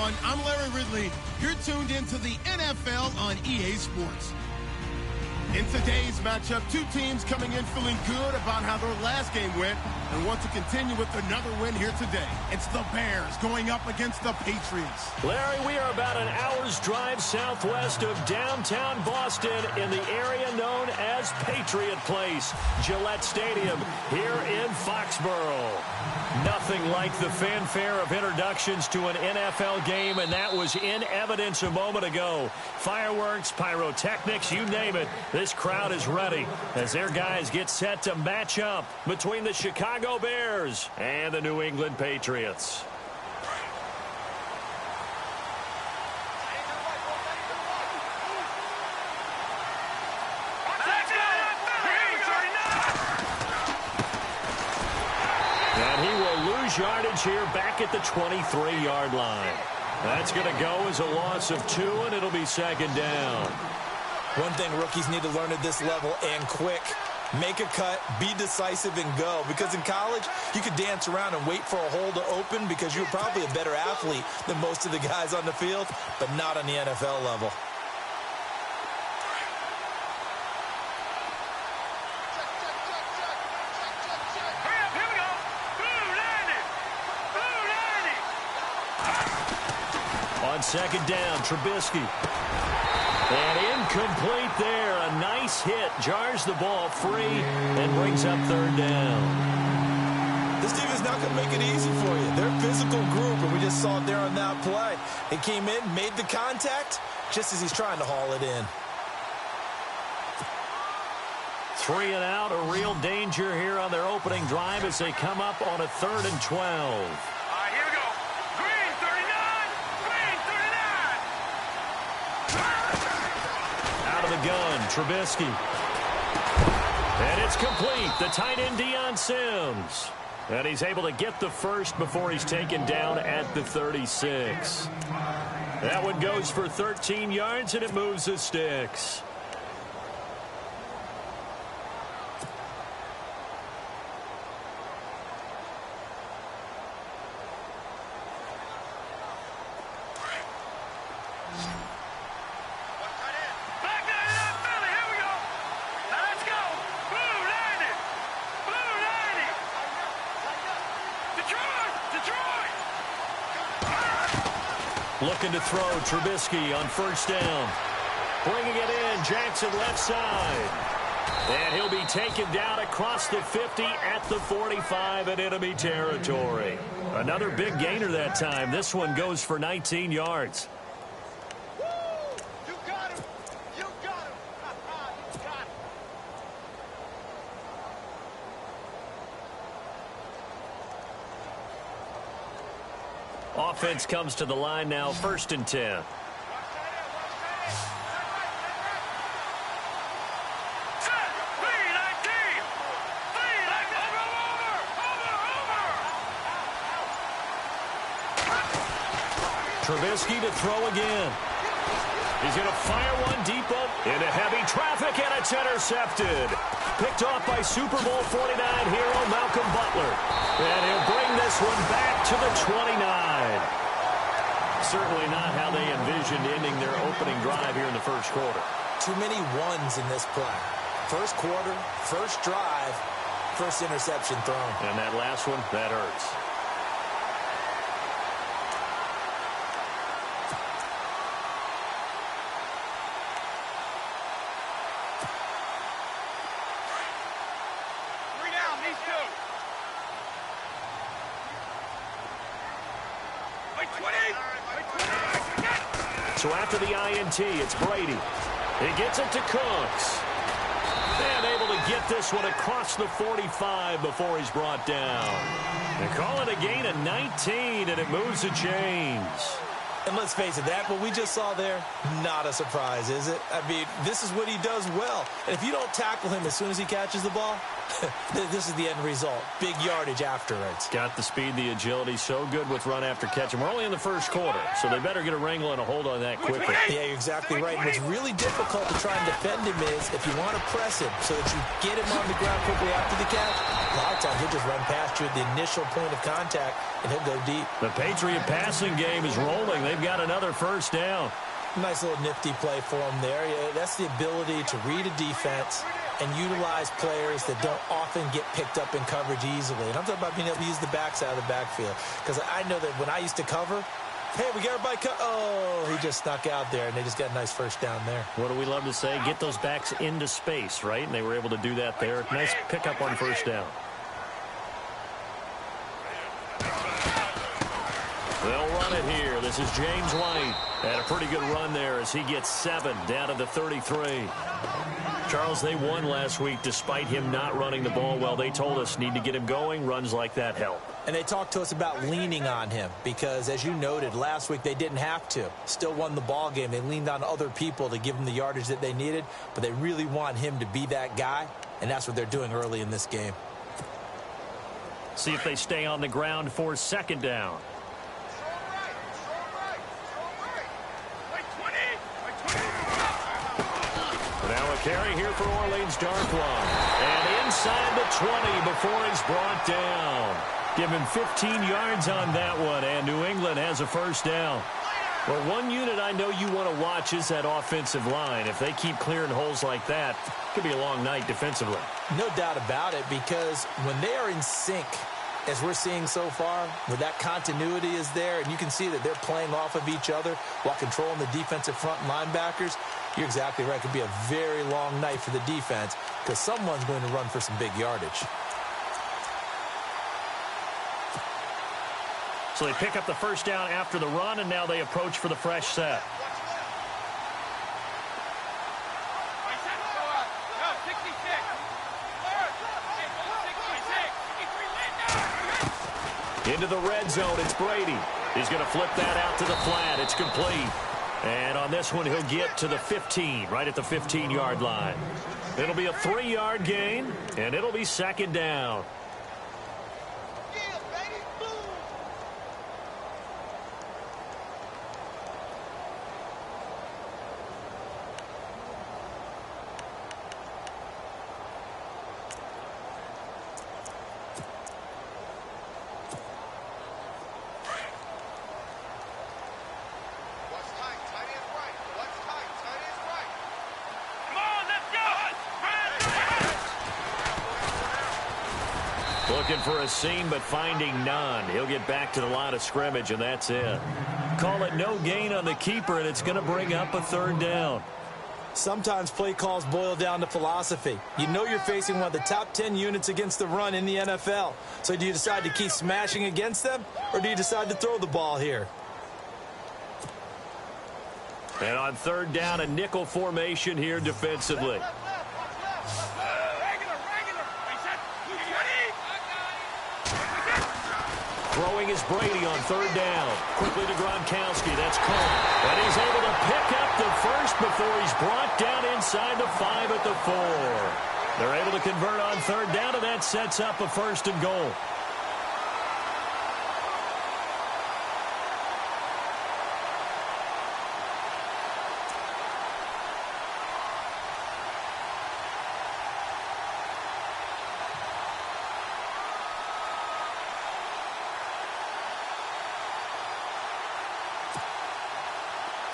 everyone. I'm Larry Ridley. You're tuned into the NFL on EA Sports. In today's matchup, two teams coming in feeling good about how their last game went and want to continue with another win here today. It's the Bears going up against the Patriots. Larry, we are about an hour's drive southwest of downtown Boston in the area known as Patriot Place, Gillette Stadium, here in Foxborough. Nothing like the fanfare of introductions to an NFL game, and that was in evidence a moment ago. Fireworks, pyrotechnics, you name it. This crowd is ready as their guys get set to match up between the Chicago Bears and the New England Patriots. And he will lose yardage here back at the 23-yard line. That's going to go as a loss of 2, and it'll be second down. One thing rookies need to learn at this level, and quick. Make a cut, be decisive, and go. Because in college, you could dance around and wait for a hole to open because you're probably a better athlete than most of the guys on the field, but not on the NFL level. On second down, Trubisky. And incomplete there. A nice hit. Jars the ball free and brings up third down. This team is not going to make it easy for you. They're a physical group, and we just saw it there on that play. They came in, made the contact, just as he's trying to haul it in. 3 and out, a real danger here on their opening drive as they come up on a 3rd and 12. Gun, Trubisky. And it's complete. The tight end, Deion Sims. And he's able to get the first before he's taken down at the 36. That one goes for 13 yards, and it moves the sticks. Looking to throw, Trubisky on first down. Bringing it in, Jackson left side. And he'll be taken down across the 50 at the 45 in enemy territory. Another big gainer that time. This one goes for 19 yards. You got him. You got him. You got him. Offense comes to the line now, 1st and 10. Trubisky to throw again. He's going to fire one deep up into heavy traffic, and it's intercepted. Picked off by Super Bowl 49 hero Malcolm Butler. And he'll bring this one back to the 29. Certainly not how they envisioned ending their opening drive here in the first quarter. Too many ones in this play. First quarter, first drive, first interception thrown. And that last one, that hurts. So after the INT, it's Brady. He gets it to Cooks. And able to get this one across the 45 before he's brought down. They call it a gain of 19, and it moves the chains. And let's face it, that what we just saw there, not a surprise, is it? I mean, this is what he does well. And if you don't tackle him as soon as he catches the ball, this is the end result. Big yardage afterwards. Got the speed, the agility, so good with run after catch. And we're only in the first quarter, so they better get a wrangle and a hold on that quickly. Yeah, you're exactly right. And what's really difficult to try and defend him is if you want to press him so that you get him on the ground quickly after the catch, a lot of times he'll just run past you at the initial point of contact, and he'll go deep. The Patriot passing game is rolling. they've got another first down. Nice little nifty play for him there. Yeah, that's the ability to read a defense and utilize players that don't often get picked up in coverage easily. And I'm talking about being able to use the backside of the backfield. Because I know that when I used to cover, hey, we got everybody oh, he just snuck out there, and they just got a nice first down there. What do we love to say? Get those backs into space, right? And they were able to do that there. Nice pickup on first down. They'll run it here. This is James White. Had a pretty good run there as he gets 7 down to the 33. Charles, they won last week despite him not running the ball well. They told us need to get him going. Runs like that help. And they talked to us about leaning on him because, as you noted, last week they didn't have to. Still won the ball game. They leaned on other people to give them the yardage that they needed, but they really want him to be that guy, and that's what they're doing early in this game. See if they stay on the ground for second down. Now a carry here for Orleans Darkwa. And inside the 20 before he's brought down. Give him 15 yards on that one, and New England has a first down. Well, one unit I know you want to watch is that offensive line. If they keep clearing holes like that, it could be a long night defensively. No doubt about it, because when they are in sync, as we're seeing so far, where that continuity is there, and you can see that they're playing off of each other while controlling the defensive front linebackers, you're exactly right. It could be a very long night for the defense because someone's going to run for some big yardage. So they pick up the first down after the run, and now they approach for the fresh set. Into the red zone, it's Brady. He's going to flip that out to the flat. It's complete. And on this one, he'll get to the 15, right at the 15-yard line. It'll be a 3-yard gain, and it'll be second down. Looking for a seam, but finding none. He'll get back to the line of scrimmage, and that's it. Call it no gain on the keeper, and it's going to bring up a third down. Sometimes play calls boil down to philosophy. You know you're facing one of the top 10 units against the run in the NFL. So do you decide to keep smashing against them, or do you decide to throw the ball here? And on third down, a nickel formation here defensively. Throwing is Brady on third down. Quickly to Gronkowski. That's caught. And he's able to pick up the first before he's brought down inside the 5 at the 4. They're able to convert on third down, and that sets up a first and goal.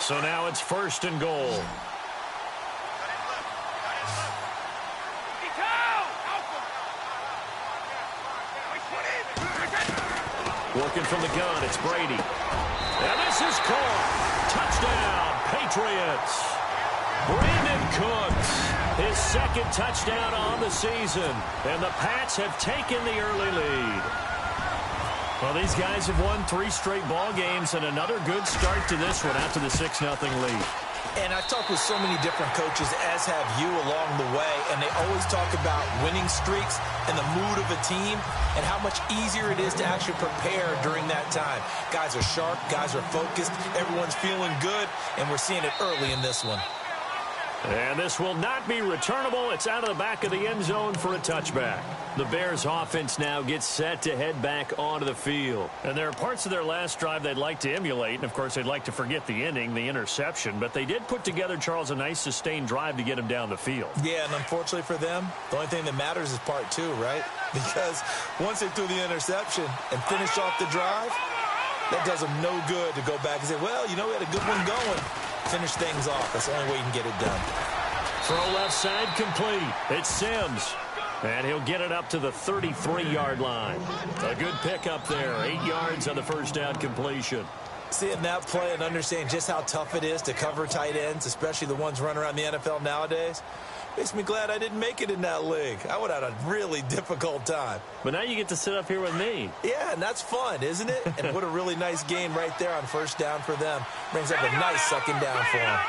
So now it's first and goal. Working from the gun, it's Brady. And this is caught. Touchdown, Patriots. Brandon Cooks, his second touchdown on the season. And the Pats have taken the early lead. Well, these guys have won 3 straight ball games and another good start to this one out to the 6-0 lead. And I've talked with so many different coaches, as have you along the way, and they always talk about winning streaks and the mood of a team and how much easier it is to actually prepare during that time. Guys are sharp, guys are focused, everyone's feeling good, and we're seeing it early in this one. And this will not be returnable. It's out of the back of the end zone for a touchback. The Bears offense now gets set to head back onto the field. And there are parts of their last drive they'd like to emulate. And, of course, they'd like to forget the ending, the interception. But they did put together, Charles, a nice sustained drive to get them down the field. Yeah, and unfortunately for them, the only thing that matters is part 2, right? Because once they threw the interception and finished off the drive, That does them no good to go back and say, well, you know, we had a good one going. Finish things off. That's the only way you can get it done. Throw left side complete. It's Sims. And he'll get it up to the 33-yard line. A good pickup there. 8 yards on the first down completion. Seeing that play and understanding just how tough it is to cover tight ends, especially the ones running around the NFL nowadays, makes me glad I didn't make it in that league. I would have had a really difficult time. But now you get to sit up here with me. Yeah, and that's fun, isn't it? And what a really nice game right there on first down for them. Brings up a nice second down for them.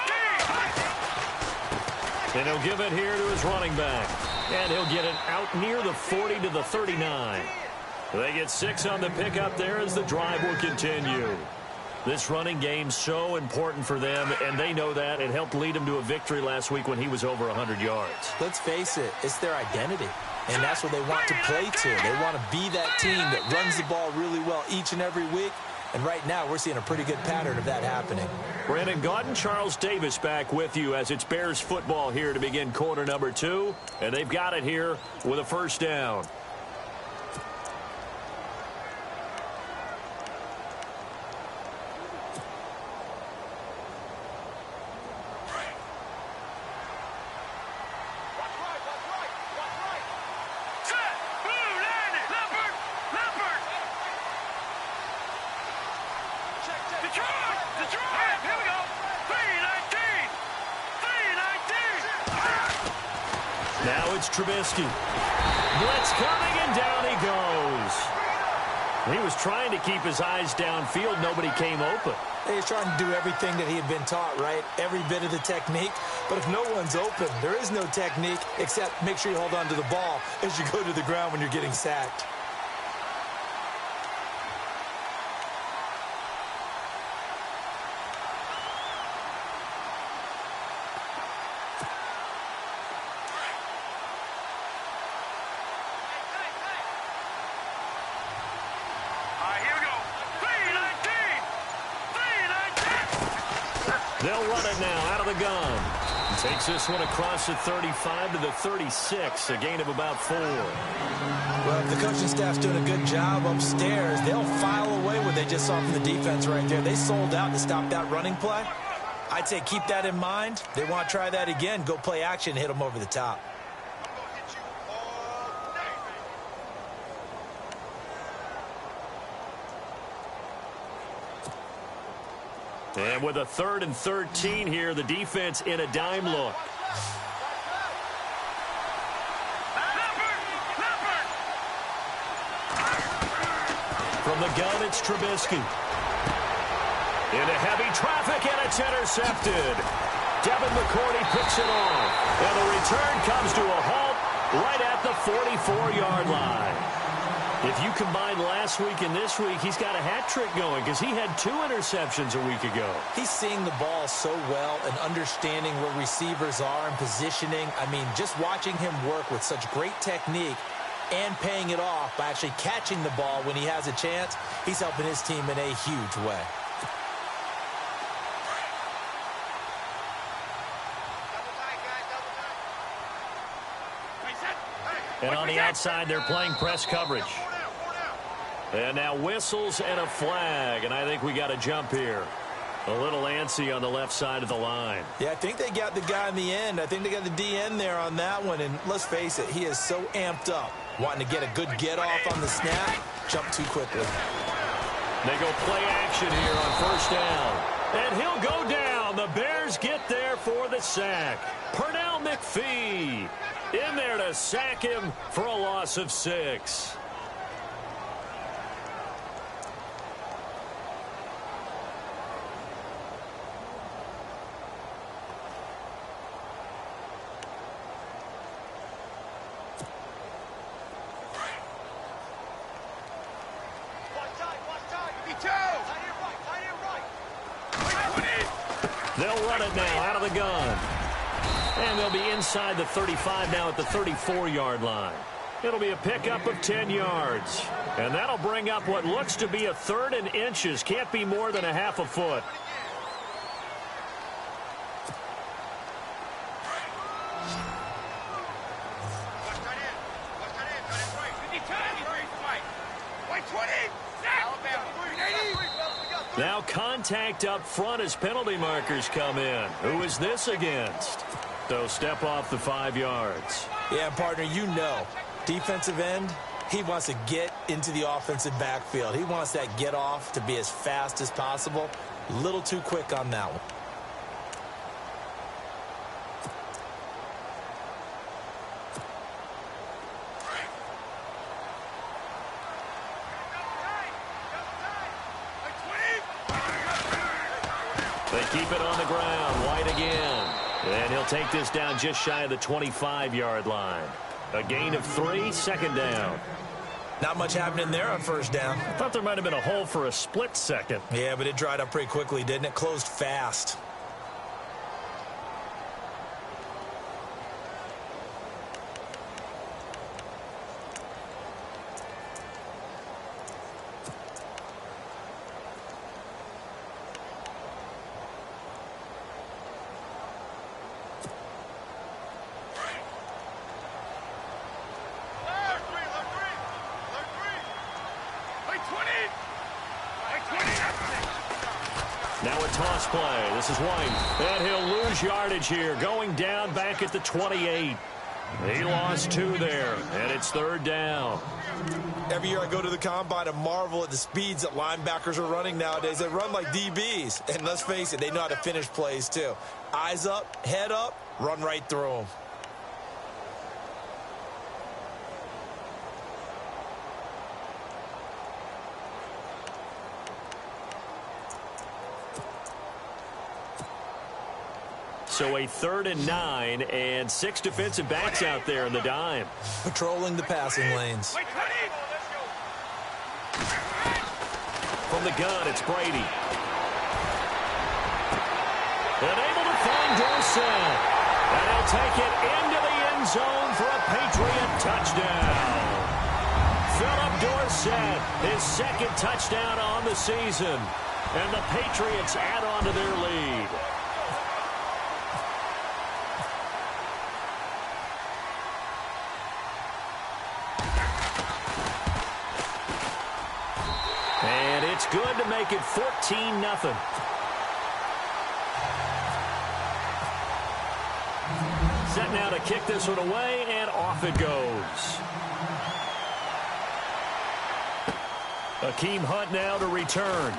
And he'll give it here to his running back. And he'll get it out near the 40 to the 39. They get 6 on the pickup there as the drive will continue. This running game so important for them, and they know that. It helped lead them to a victory last week when he was over 100 yards. Let's face it, it's their identity, and that's what they want to play to. They want to be that team that runs the ball really well each and every week, and right now we're seeing a pretty good pattern of that happening. Brandon Gaudin, Charles Davis back with you as it's Bears football here to begin quarter number 2, and they've got it here with a first down. Now it's Trubisky. Blitz coming, and down he goes. He was trying to keep his eyes downfield. Nobody came open. He's trying to do everything that he had been taught, right? Every bit of the technique. But if no one's open, there is no technique except make sure you hold on to the ball as you go to the ground when you're getting sacked. They'll run it now out of the gun. Takes this one across the 35 to the 36, a gain of about 4. Well, if the coaching staff's doing a good job upstairs, they'll file away what they just saw from the defense right there. They sold out to stop that running play. I'd say keep that in mind. They want to try that again. Go play action, hit them over the top. And with a 3rd and 13 here, the defense in a dime look. From the gun, it's Trubisky. Into heavy traffic, and it's intercepted. Devin McCourty picks it off. And the return comes to a halt right at the 44-yard line. If you combine last week and this week, he's got a hat trick going because he had 2 interceptions a week ago. He's seeing the ball so well and understanding where receivers are and positioning. I mean, just watching him work with such great technique and paying it off by actually catching the ball when he has a chance, he's helping his team in a huge way. And on the outside, they're playing press coverage. And now whistles and a flag, and I think we got a jump here. A little antsy on the left side of the line. Yeah, I think they got the guy in the end. I think they got the DN there on that one. And let's face it, he is so amped up, wanting to get a good get-off on the snap, jump too quickly. They go play action here on first down. And he'll go down. The Bears get there for the sack. Pernell McPhee in there to sack him for a loss of 6. They'll run it now out of the gun. And they'll be inside the 35 now at the 34-yard line. It'll be a pickup of 10 yards. And that'll bring up what looks to be a 3rd and inches. Can't be more than a half a foot. Now contact up front as penalty markers come in. Who is this against? They'll step off the 5 yards. Yeah, partner, you know, defensive end, he wants to get into the offensive backfield. He wants that get off to be as fast as possible. A little too quick on that one. They keep it on the ground. White again. And he'll take this down just shy of the 25-yard line. A gain of 3, second down. Not much happening there on first down. I thought there might have been a hole for a split second. Yeah, but it dried up pretty quickly, didn't it? Closed fast. Now a toss play. This is White. And he'll lose yardage here. Going down back at the 28. He lost 2 there. And it's third down. Every year I go to the combine and marvel at the speeds that linebackers are running nowadays. They run like DBs. And let's face it, they know how to finish plays too. Eyes up, head up, run right through them. So a 3rd and 9 and 6 defensive backs out there in the dime. Patrolling the passing lanes. From the gun, it's Brady. And able to find Dorsett. And he'll take it into the end zone for a Patriot touchdown. Philip Dorsett, his 2nd touchdown on the season. And the Patriots add on to their lead. And it's good to make it 14-0. Set now to kick this one away, and off it goes. Akeem Hunt now to return.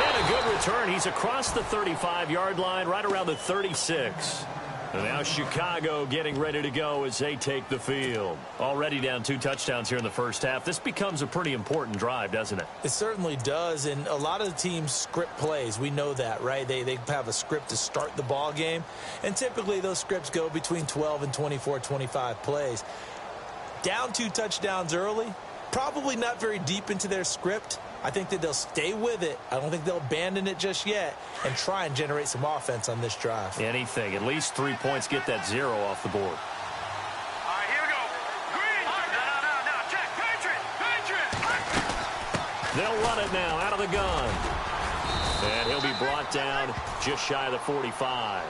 And a good return. He's across the 35-yard line, right around the 36. And now Chicago getting ready to go as they take the field. Already down 2 touchdowns here in the first half. This becomes a pretty important drive, doesn't it? It certainly does, and a lot of the teams script plays. We know that, right? They have a script to start the ball game, and typically those scripts go between 12 and 24, 25 plays. Down 2 touchdowns early, probably not very deep into their script. I think that they'll stay with it. I don't think they'll abandon it just yet and try and generate some offense on this drive. Anything. At least 3 points, get that 0 off the board. All right, here we go. Green. No. Check. Patriots. They'll run it now out of the gun. And he'll be brought down just shy of the 45.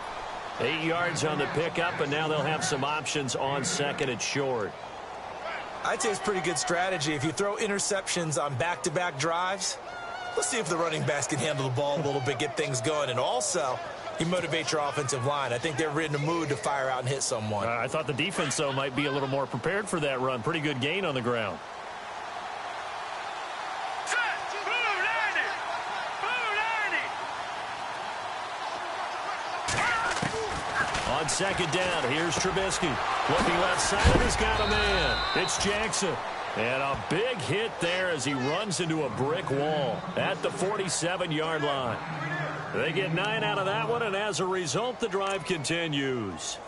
8 yards on the pickup, and now they'll have some options on 2nd and short. I'd say it's pretty good strategy. If you throw interceptions on back-to-back drives, let's see if the running backs can handle the ball a little bit, get things going. And also, you motivate your offensive line. I think they're in the mood to fire out and hit someone. I thought the defense, though, might be a little more prepared for that run. Pretty good gain on the ground. On 2nd down, here's Trubisky. Looking left side, he's got a man. It's Jackson. And a big hit there as he runs into a brick wall at the 47-yard line. They get 9 out of that one, and as a result, the drive continues.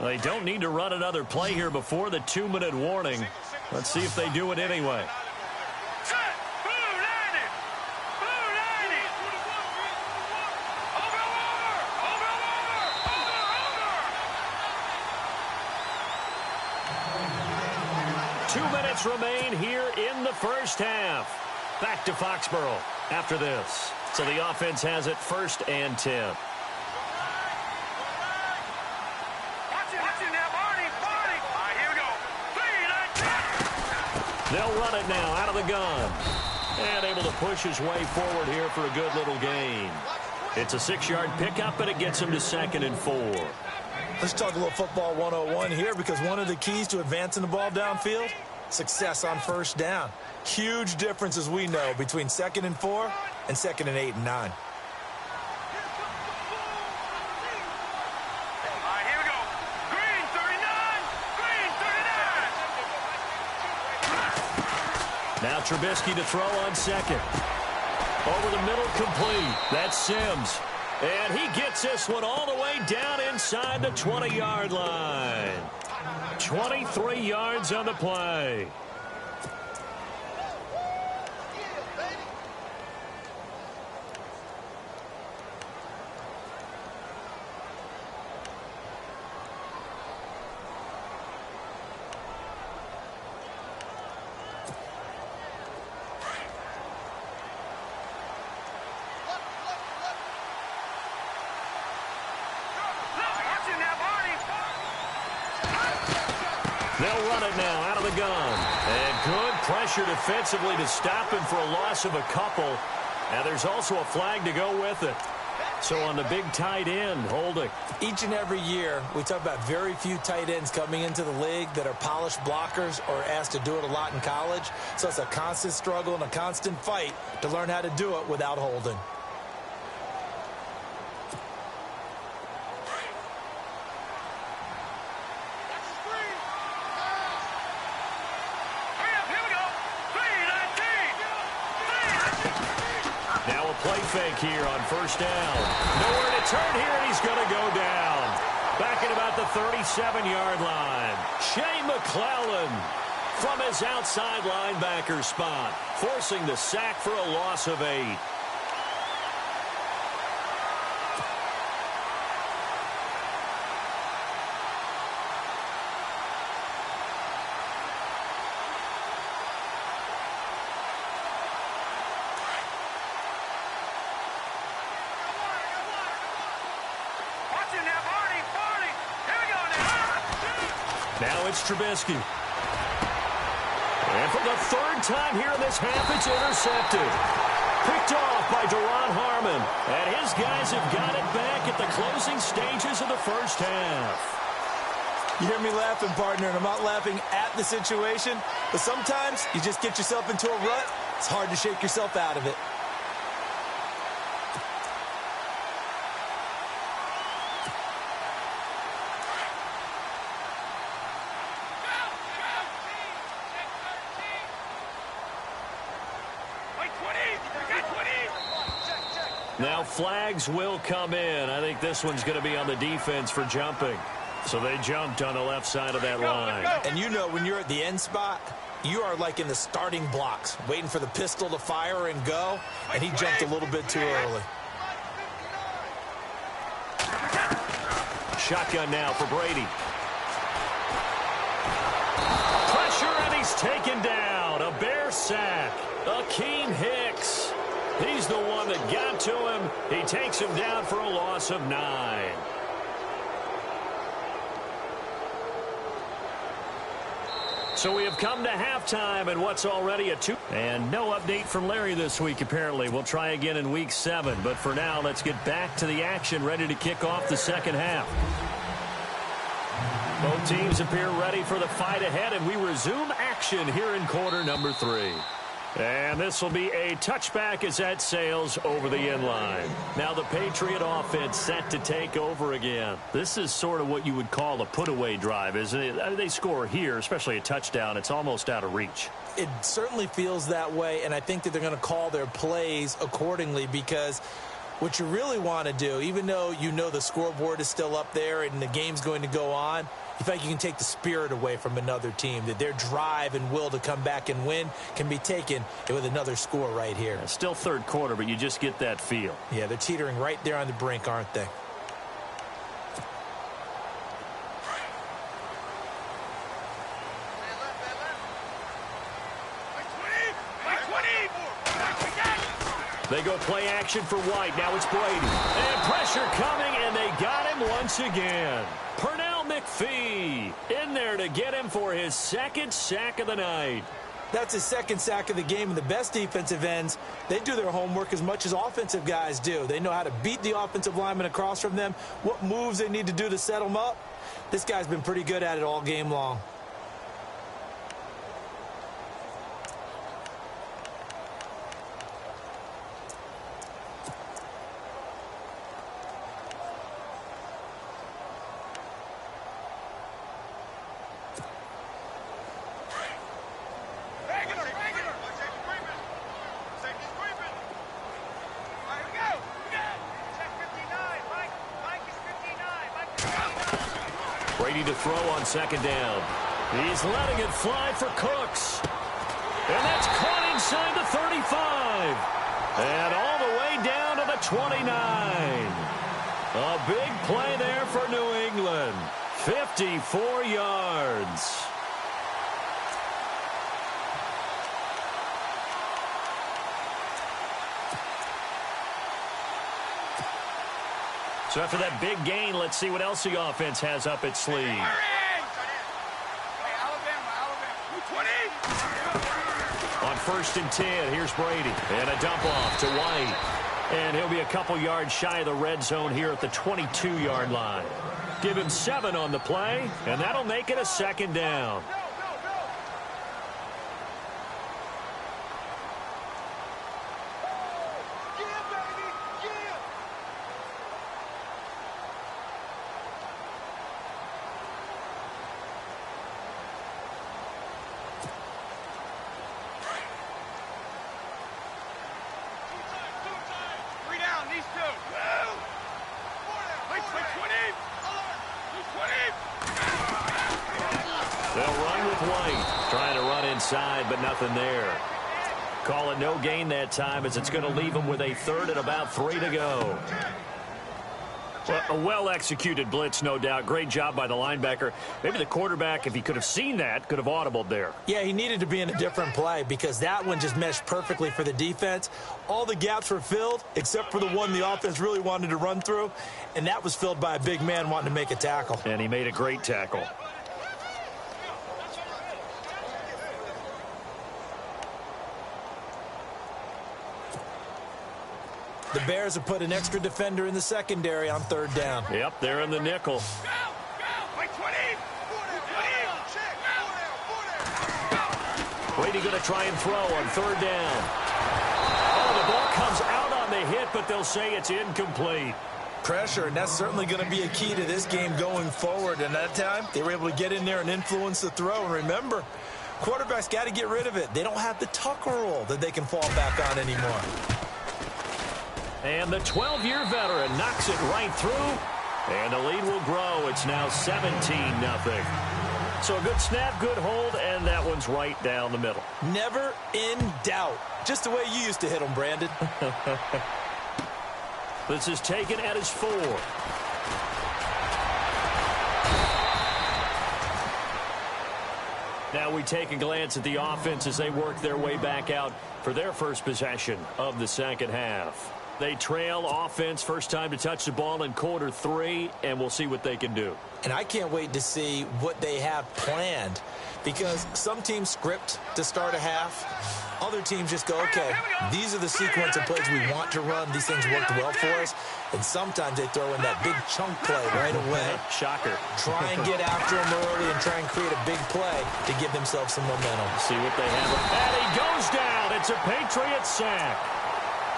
They don't need to run another play here before the 2-minute warning. Let's see if they do it anyway. 2 minutes remain here in the first half. Back to Foxborough after this. So the offense has it 1st and 10. They'll run it now out of the gun. And able to push his way forward here for a good little gain. It's a 6-yard pickup, and it gets him to 2nd and 4. Let's talk a little football 101 here, because one of the keys to advancing the ball downfield, success on first down. Huge difference, as we know, between 2nd and 4 and 2nd and 8 and 9. Now Trubisky to throw on 2nd. Over the middle, complete. That's Sims. And he gets this one all the way down inside the 20-yard line. 23 yards on the play. They'll run it now out of the gun. And good pressure defensively to stop him for a loss of a couple. And there's also a flag to go with it. So on the big tight end, holding. Each and every year, we talk about very few tight ends coming into the league that are polished blockers or asked to do it a lot in college. So it's a constant struggle and a constant fight to learn how to do it without holding. Play fake here on first down. Nowhere to turn here, and he's going to go down. Back at about the 37-yard line. Shea McClellan from his outside linebacker spot, forcing the sack for a loss of 8. Now it's Trubisky. And for the 3rd time here in this half, it's intercepted. Picked off by Duron Harmon. And his guys have got it back at the closing stages of the first half. You hear me laughing, partner, and I'm not laughing at the situation. But sometimes you just get yourself into a rut. It's hard to shake yourself out of it. Now flags will come in. I think this one's going to be on the defense for jumping. So they jumped on the left side of that line. And you know, when you're at the end spot, you are like in the starting blocks, waiting for the pistol to fire and go, and he jumped a little bit too early. Shotgun now for Brady. Pressure, and he's taken down. A Bear sack. Akeem Hicks. He's the one that got to him. He takes him down for a loss of 9. So we have come to halftime and what's already a 2. And no update from Larry this week, apparently. We'll try again in week 7. But for now, let's get back to the action, ready to kick off the second half. Both teams appear ready for the fight ahead, and we resume action here in quarter number 3. And this will be a touchback as that sails over the end line. Now the Patriot offense set to take over again. This is sort of what you would call a put-away drive, isn't it? They score here, especially a touchdown. It's almost out of reach. It certainly feels that way, and I think that they're going to call their plays accordingly, because what you really want to do, even though you know the scoreboard is still up there and the game's going to go on, you feel like you can take the spirit away from another team, that their drive and will to come back and win can be taken with another score right here. Yeah, still third quarter, but you just get that feel. Yeah, they're teetering right there on the brink, aren't they? They go play action for White. Now it's Brady. And pressure coming, and they got him once again. Pernell McPhee in there to get him for his second sack of the night. That's his second sack of the game, and the best defensive ends, they do their homework as much as offensive guys do. They know how to beat the offensive lineman across from them, what moves they need to do to set them up. This guy's been pretty good at it all game long. Brady to throw on second down. He's letting it fly for Cooks. And that's caught inside the 35. And all the way down to the 29. A big play there for New England. 54 yards. So after that big gain, let's see what else the offense has up its sleeve. On 1st and 10, here's Brady. And a dump off to White. And he'll be a couple yards shy of the red zone here at the 22-yard line. Give him 7 on the play, and that'll make it a second down. They'll run with White, trying to run inside, but nothing there. Call it no gain that time, as it's going to leave them with a 3rd and about 3 to go. Well, a well-executed blitz, no doubt. Great job by the linebacker. Maybe the quarterback, if he could have seen that, could have audibled there. Yeah, he needed to be in a different play because that one just meshed perfectly for the defense. All the gaps were filled except for the one the offense really wanted to run through, and that was filled by a big man wanting to make a tackle. And he made a great tackle. The Bears have put an extra defender in the secondary on 3rd down. Yep, they're in the nickel. Brady going to try and throw on 3rd down. Oh, the ball comes out on the hit, but they'll say it's incomplete. Pressure, and that's certainly going to be a key to this game going forward. And that time, they were able to get in there and influence the throw. And remember, quarterbacks got to get rid of it. They don't have the tuck rule that they can fall back on anymore. And the 12-year veteran knocks it right through. And the lead will grow. It's now 17-0. So a good snap, good hold, and that one's right down the middle. Never in doubt. Just the way you used to hit them, Brandon. This is taken at his 4. Now we take a glance at the offense as they work their way back out for their first possession of the second half. They trail offense, first time to touch the ball in quarter 3, and we'll see what they can do. And I can't wait to see what they have planned, because some teams script to start a half. Other teams just go, okay, these are the sequence of plays we want to run. These things worked well for us. And sometimes they throw in that big chunk play right away. Shocker. Try and get after them early and try and create a big play to give themselves some momentum. See what they have. And he goes down. It's a Patriots sack.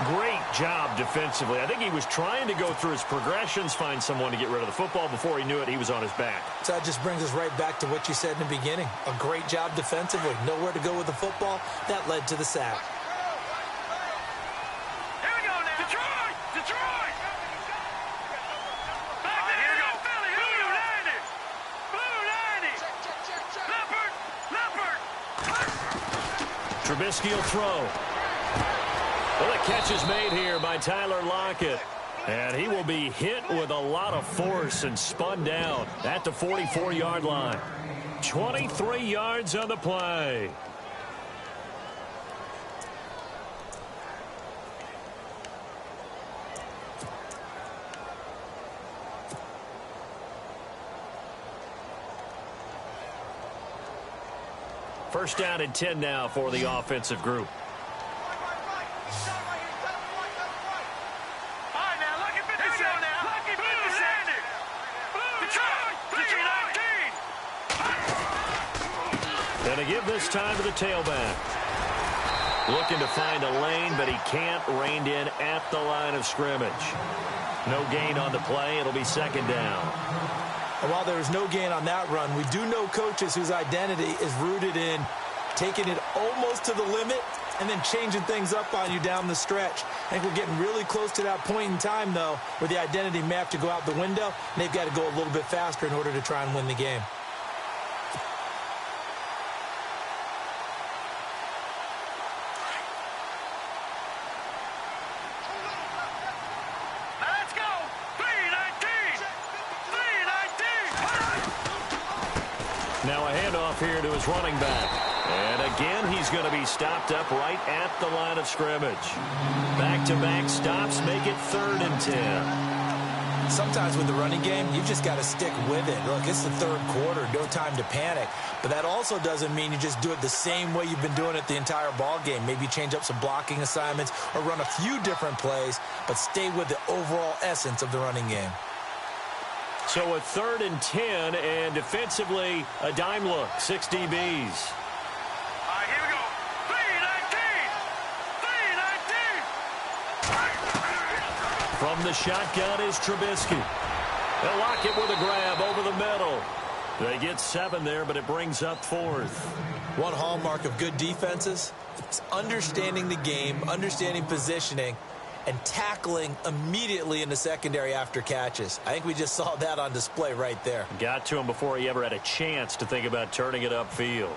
Great job defensively. I think he was trying to go through his progressions, find someone to get rid of the football. Before he knew it, he was on his back. So that just brings us right back to what you said in the beginning. A great job defensively. Nowhere to go with the football. That led to the sack. Here we go now. Detroit! Detroit! Back to here we go. Philly. Blue 90. Blue 90. Check. Leopard. Trubisky will throw. Well, the catch is made here by Tyler Lockett. And he will be hit with a lot of force and spun down at the 44-yard line. 23 yards on the play. First down and 10 now for the offensive group. And to give this time to the tailback. Looking to find a lane, but he can't. Reined in at the line of scrimmage. No gain on the play. It'll be second down. And while there is no gain on that run, we do know coaches whose identity is rooted in taking it almost to the limit and then changing things up on you down the stretch. I think we're getting really close to that point in time, though, where the identity may have to go out the window, and they've got to go a little bit faster in order to try and win the game. Now a handoff here to his running back. And again, he's going to be stopped up right at the line of scrimmage. Back-to-back stops make it 3rd and 10. Sometimes with the running game, you've just got to stick with it. Look, it's the third quarter, no time to panic. But that also doesn't mean you just do it the same way you've been doing it the entire ball game. Maybe change up some blocking assignments or run a few different plays, but stay with the overall essence of the running game. So a 3rd and 10, and defensively, a dime look, 6 DBs. All right, here we go. 3-19. From the shotgun is Trubisky. They'll lock it with a grab over the middle. They get 7 there, but it brings up 4th. One hallmark of good defenses is understanding the game, understanding positioning, and tackling immediately in the secondary after catches. I think we just saw that on display right there. Got to him before he ever had a chance to think about turning it upfield.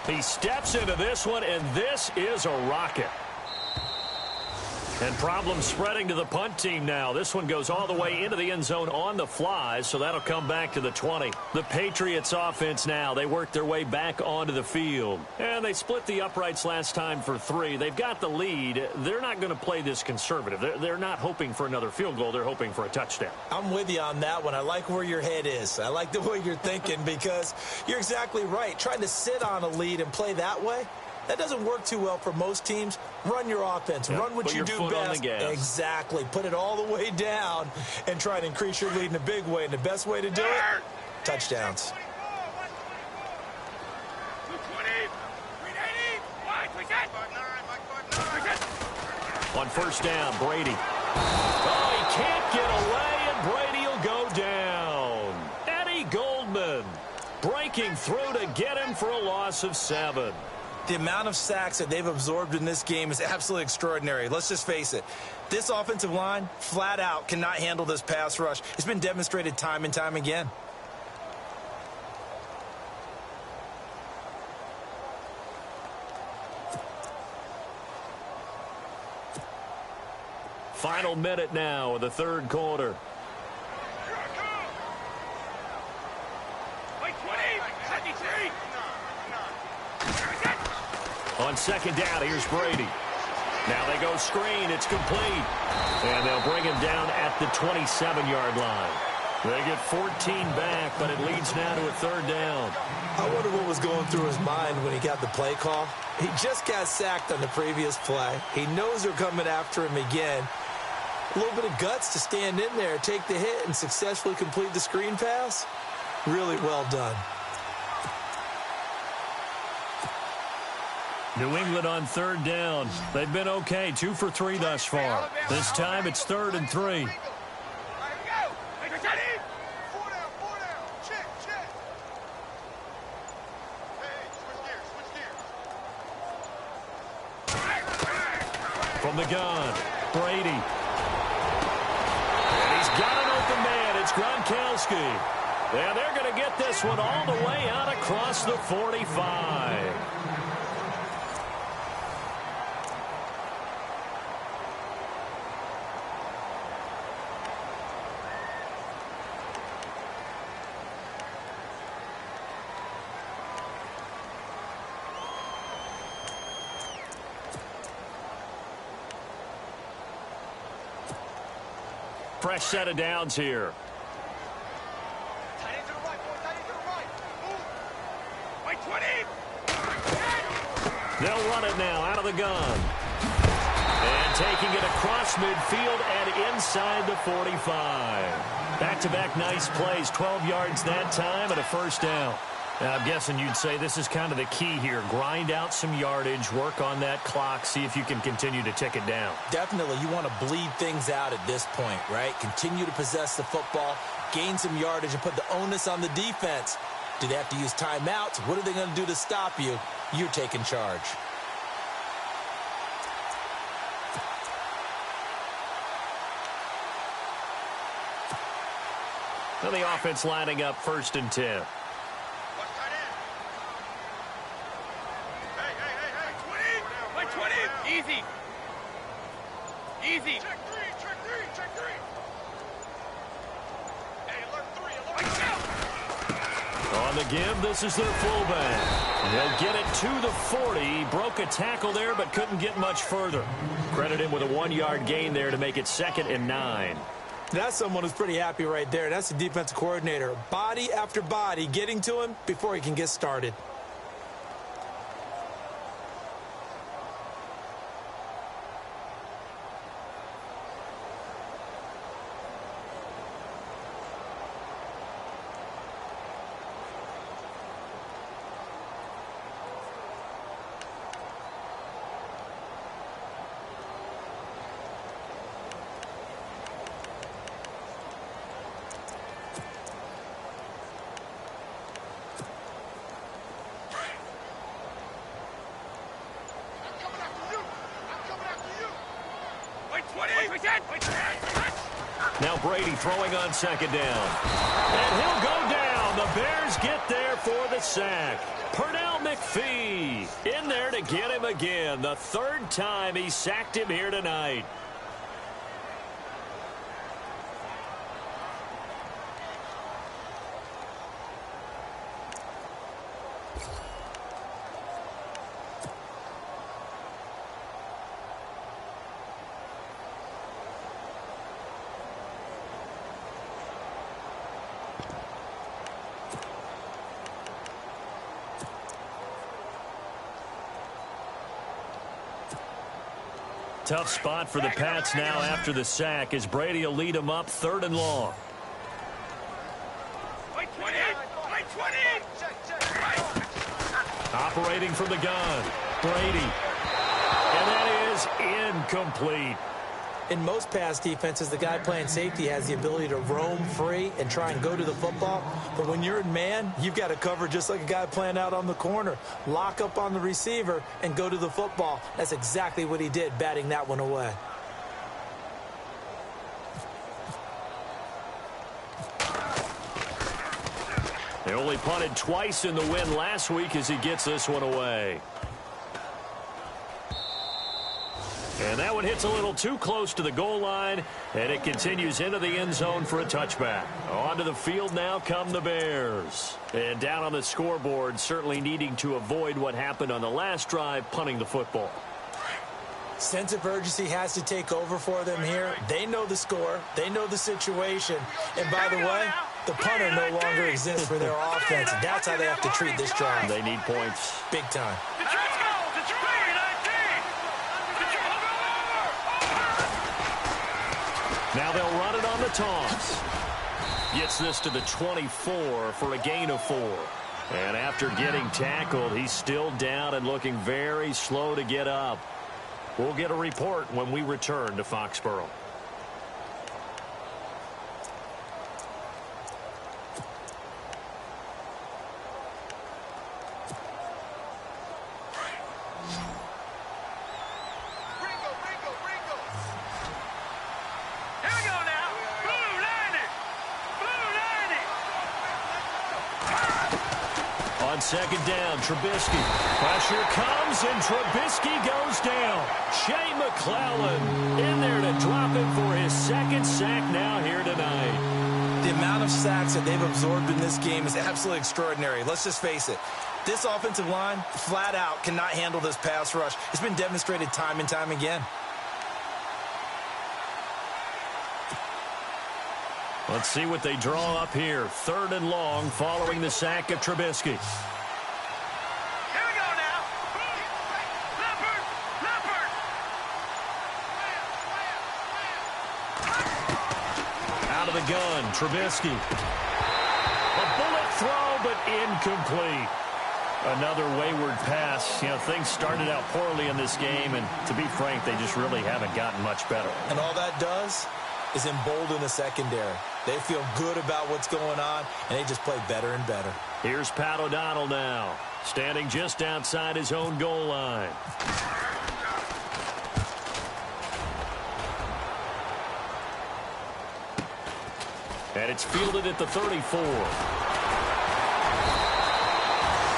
He steps into this one, and this is a rocket. And problems spreading to the punt team now. This one goes all the way into the end zone on the fly, so that'll come back to the 20. The Patriots offense now, they work their way back onto the field. And they split the uprights last time for 3. They've got the lead. They're not going to play this conservative. They're not hoping for another field goal. They're hoping for a touchdown. I'm with you on that one. I like where your head is. I like the way you're thinking because you're exactly right. Trying to sit on a lead and play that way, that doesn't work too well for most teams. Run your offense. Yep. Run what you do best. Exactly. Put it all the way down and try to increase your lead in a big way. And the best way to do it, touchdowns. On first down, Brady. Oh, he can't get away, and Brady will go down. Eddie Goldman breaking through to get him for a loss of 7. The amount of sacks that they've absorbed in this game is absolutely extraordinary. Let's just face it. This offensive line, flat out, cannot handle this pass rush. It's been demonstrated time and time again. Final minute now of the 3rd quarter. On second down, here's Brady. Now they go screen. It's complete. And they'll bring him down at the 27-yard line. They get 14 back, but it leads now to a 3rd down. I wonder what was going through his mind when he got the play call. He just got sacked on the previous play. He knows they're coming after him again. A little bit of guts to stand in there, take the hit, and successfully complete the screen pass. Really well done. New England on 3rd down. They've been okay, 2 for 3 thus far. This time it's 3rd and 3. From the gun, Brady. And he's got an open man. It's Gronkowski. And they're going to get this one all the way out across the 45. Fresh set of downs here. They'll run it now out of the gun. And taking it across midfield and inside the 45. Back-to-back nice plays, 12 yards that time and a first down. Now, I'm guessing you'd say this is kind of the key here. Grind out some yardage, work on that clock, see if you can continue to tick it down. Definitely. You want to bleed things out at this point, right? Continue to possess the football, gain some yardage, and put the onus on the defense. Do they have to use timeouts? What are they going to do to stop you? You're taking charge. Now the offense lining up 1st and 10. Easy. Easy. Check three. Hey, alert three. On the give, this is their fullback. They'll get it to the 40. Broke a tackle there, but couldn't get much further. Credit him with a 1-yard gain there to make it 2nd and 9. That's someone who's pretty happy right there. That's the defensive coordinator. Body after body getting to him before he can get started. Now Brady throwing on 2nd down. And he'll go down. The Bears get there for the sack. Pernell McPhee in there to get him again. The 3rd time he sacked him here tonight. Tough spot for the Pats now after the sack as Brady will lead them up 3rd and long. Operating from the gun, Brady. And that is incomplete. In most pass defenses, the guy playing safety has the ability to roam free and try and go to the football. But when you're in man, you've got to cover just like a guy playing out on the corner. Lock up on the receiver and go to the football. That's exactly what he did, batting that one away. They only punted twice in the win last week as he gets this one away. And that one hits a little too close to the goal line, and it continues into the end zone for a touchback. Onto the field now come the Bears. And down on the scoreboard, certainly needing to avoid what happened on the last drive, punting the football. Sense of urgency has to take over for them here. They know the score. They know the situation. And by the way, the punter no longer exists for their offense. That's how they have to treat this drive. They need points. Big time. Now they'll run it on the toss. Gets this to the 24 for a gain of 4. And after getting tackled, he's still down and looking very slow to get up. We'll get a report when we return to Foxborough. On 2nd down, Trubisky. Pressure comes, and Trubisky goes down. Shea McClellan in there to drop him for his 2nd sack now here tonight. The amount of sacks that they've absorbed in this game is absolutely extraordinary. Let's just face it. This offensive line, flat out, cannot handle this pass rush. It's been demonstrated time and time again. Let's see what they draw up here. 3rd and long following the sack of Trubisky. Here we go now. the gun. Trubisky. A bullet throw, but incomplete. Another wayward pass. You know, things started out poorly in this game, and to be frank, they just really haven't gotten much better. And all that does is embolden the secondary. They feel good about what's going on, and they just play better and better. Here's Pat O'Donnell now, standing just outside his own goal line. And it's fielded at the 34.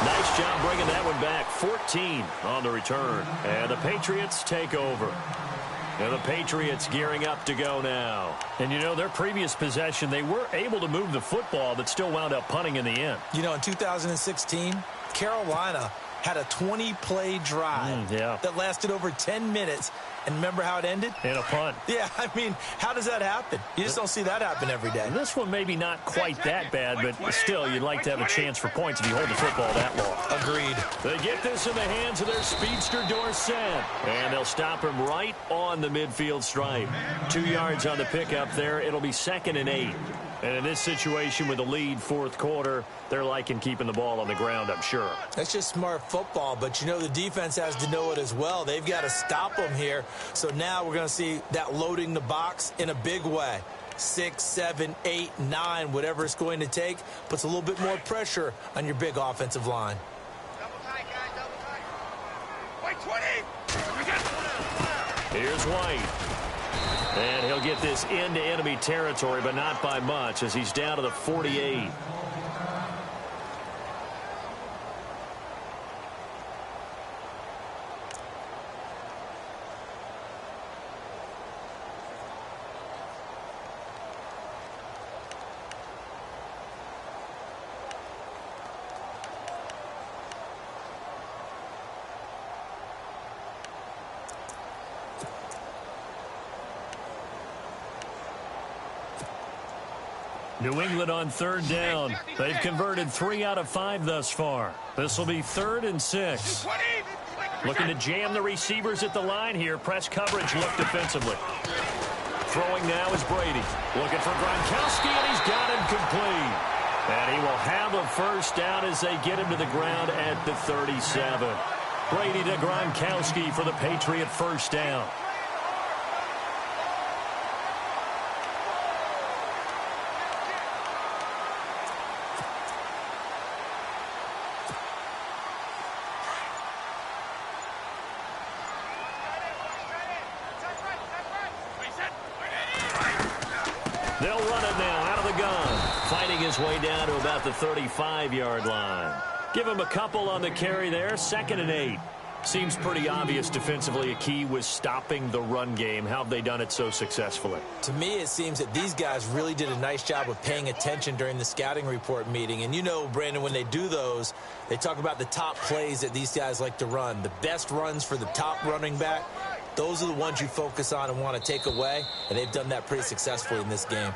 Nice job bringing that one back. 14 on the return. And the Patriots take over. And the Patriots gearing up to go now. And, you know, their previous possession, they were able to move the football, but still wound up punting in the end. You know, in 2016, Carolina had a 20-play drive that lasted over 10 minutes. And remember how it ended? In a punt. Yeah, I mean, how does that happen? You just don't see that happen every day. This one maybe not quite that bad, but still, you'd like to have a chance for points if you hold the football that long. Agreed. They get this in the hands of their speedster Dorsett. And they'll stop him right on the midfield stripe. 2 yards on the pickup there. It'll be 2nd and 8. And in this situation with the lead fourth quarter, they're liking keeping the ball on the ground, I'm sure. That's just smart football, but you know the defense has to know it as well. They've got to stop them here. So now we're going to see that loading the box in a big way. 6, 7, 8, 9, whatever it's going to take, puts a little bit more pressure on your big offensive line. Double tight, guys, double tight. White 20. Here's White. And he'll get this into enemy territory, but not by much as he's down to the 48. New England on 3rd down. They've converted 3 out of 5 thus far. This will be 3rd and 6. Looking to jam the receivers at the line here. Press coverage look defensively. Throwing now is Brady. Looking for Gronkowski, and he's got him complete. And he will have a first down as they get him to the ground at the 37. Brady to Gronkowski for the Patriot first down. They'll run it now out of the gun. Fighting his way down to about the 35-yard line. Give him a couple on the carry there. 2nd and 8. Seems pretty obvious defensively a key was stopping the run game. How have they done it so successfully? To me, it seems that these guys really did a nice job of paying attention during the scouting report meeting. And you know, Brandon, when they do those, they talk about the top plays that these guys like to run. The best runs for the top running back. Those are the ones you focus on and want to take away, and they've done that pretty successfully in this game.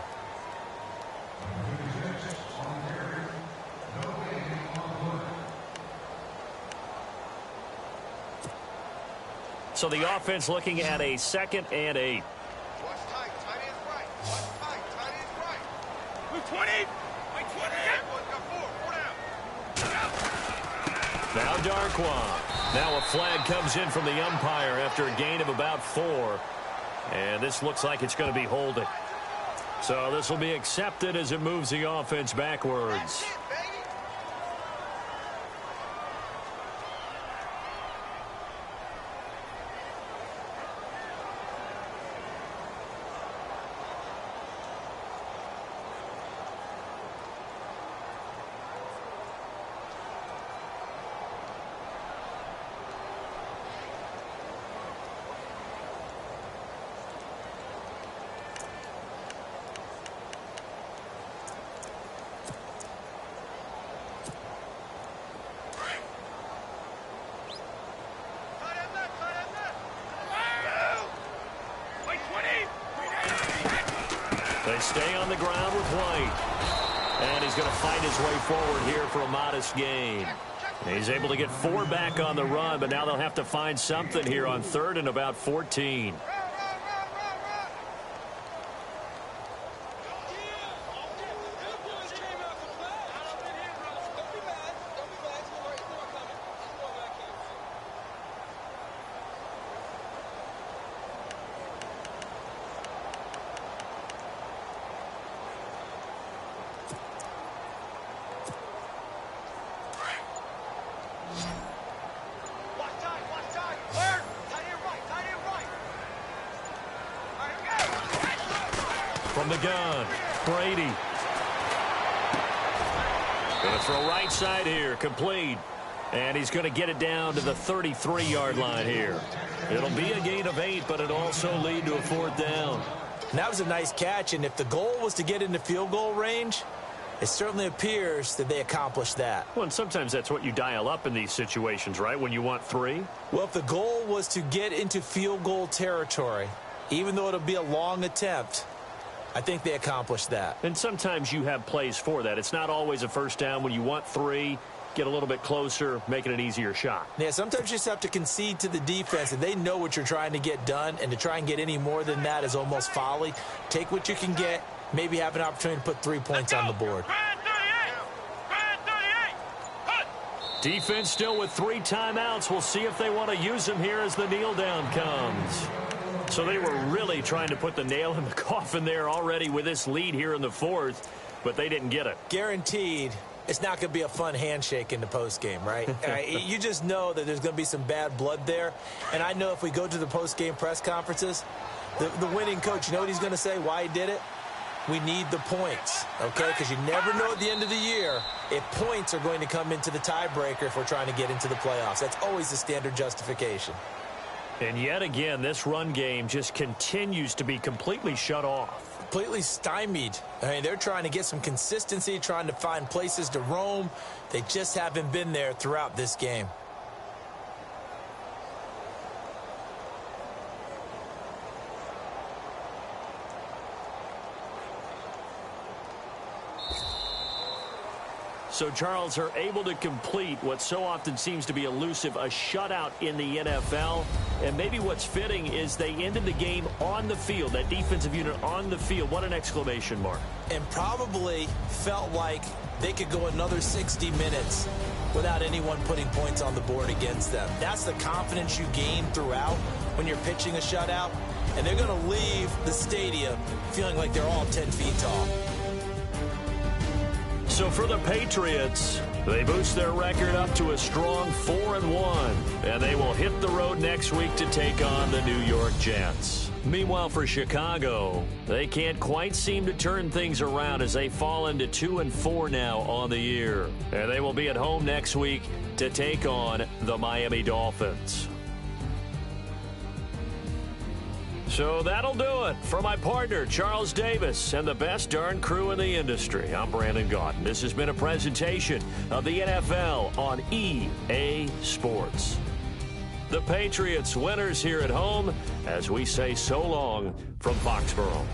So the offense looking at a 2nd and 8. Watch tight, tight is right. Watch tight, tight is right. White 20. White 20. Now Darquan. Now a flag comes in from the umpire after a gain of about 4. And this looks like it's going to be holding. So this will be accepted as it moves the offense backwards. They stay on the ground with White. And he's going to fight his way forward here for a modest gain. He's able to get 4 back on the run, but now they'll have to find something here on 3rd and about 14. From the gun, Brady. Going to throw right side here, complete. And he's going to get it down to the 33-yard line here. It'll be a gain of 8, but it'll also lead to a 4th down. And that was a nice catch, and if the goal was to get into field goal range, it certainly appears that they accomplished that. Well, and sometimes that's what you dial up in these situations, right, when you want 3? Well, if the goal was to get into field goal territory, even though it'll be a long attempt, I think they accomplished that. And sometimes you have plays for that. It's not always a first down. When you want 3, get a little bit closer, make it an easier shot. Yeah, sometimes you just have to concede to the defense, and they know what you're trying to get done, and to try and get any more than that is almost folly. Take what you can get, maybe have an opportunity to put 3 points on the board. Defense still with 3 timeouts. We'll see if they want to use them here as the kneel down comes. So they were really trying to put the nail in the coffin there already with this lead here in the 4th, but they didn't get it. Guaranteed it's not going to be a fun handshake in the postgame, right? You just know that there's going to be some bad blood there. And I know if we go to the postgame press conferences, the winning coach, you know what he's going to say, why he did it? We need the points, okay? Because you never know at the end of the year if points are going to come into the tiebreaker if we're trying to get into the playoffs. That's always the standard justification. And yet again, this run game just continues to be completely shut off. Completely stymied. I mean, they're trying to get some consistency, trying to find places to roam. They just haven't been there throughout this game. So Charles are able to complete what so often seems to be elusive, a shutout in the NFL. And maybe what's fitting is they ended the game on the field, that defensive unit on the field. What an exclamation mark. And probably felt like they could go another 60 minutes without anyone putting points on the board against them. That's the confidence you gain throughout when you're pitching a shutout. And they're going to leave the stadium feeling like they're all 10 feet tall. So for the Patriots, they boost their record up to a strong 4-1, and they will hit the road next week to take on the New York Jets. Meanwhile, for Chicago, they can't quite seem to turn things around as they fall into 2-4 now on the year. And they will be at home next week to take on the Miami Dolphins. So that'll do it. For my partner, Charles Davis, and the best darn crew in the industry, I'm Brandon Gaudin. This has been a presentation of the NFL on EA Sports. The Patriots winners here at home as we say so long from Foxborough.